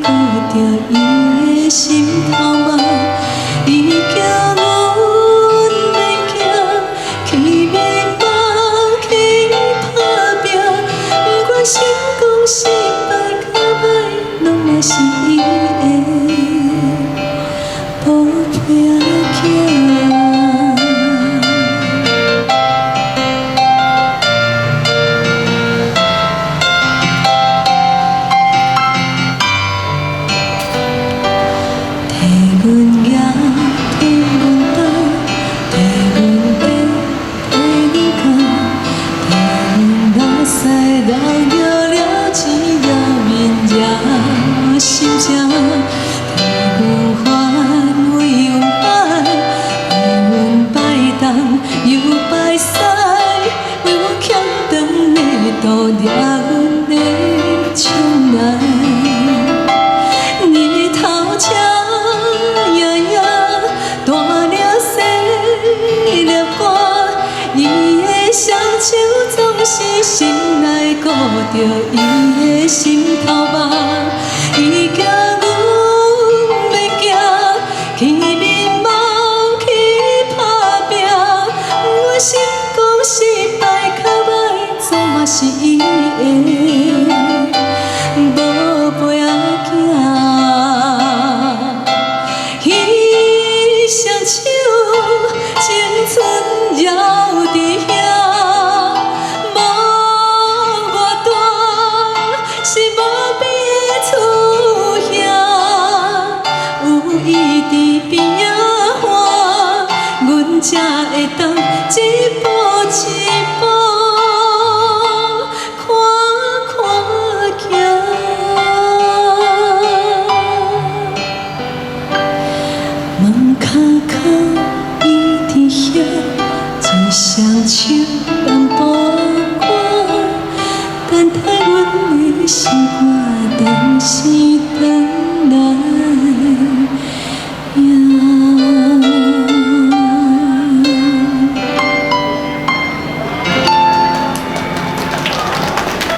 顾着伊的心头肉，伊叫阮袂惊，去迷茫去打拼。不管成功失败较歹，拢嘛是伊的宝贝仔囝。阮行，替阮斗，替阮爬，替阮扛，替阮目屎流尿了钱也面也心情，替阮还为阮爱，为阮摆动又摆屎，为阮欠长的路掠阮的窗来，日头车。双手总是心内顾着伊的心头肉，伊叫阮袂惊，去迷茫去打拼。不管成功失败较歹，总嘛是伊的。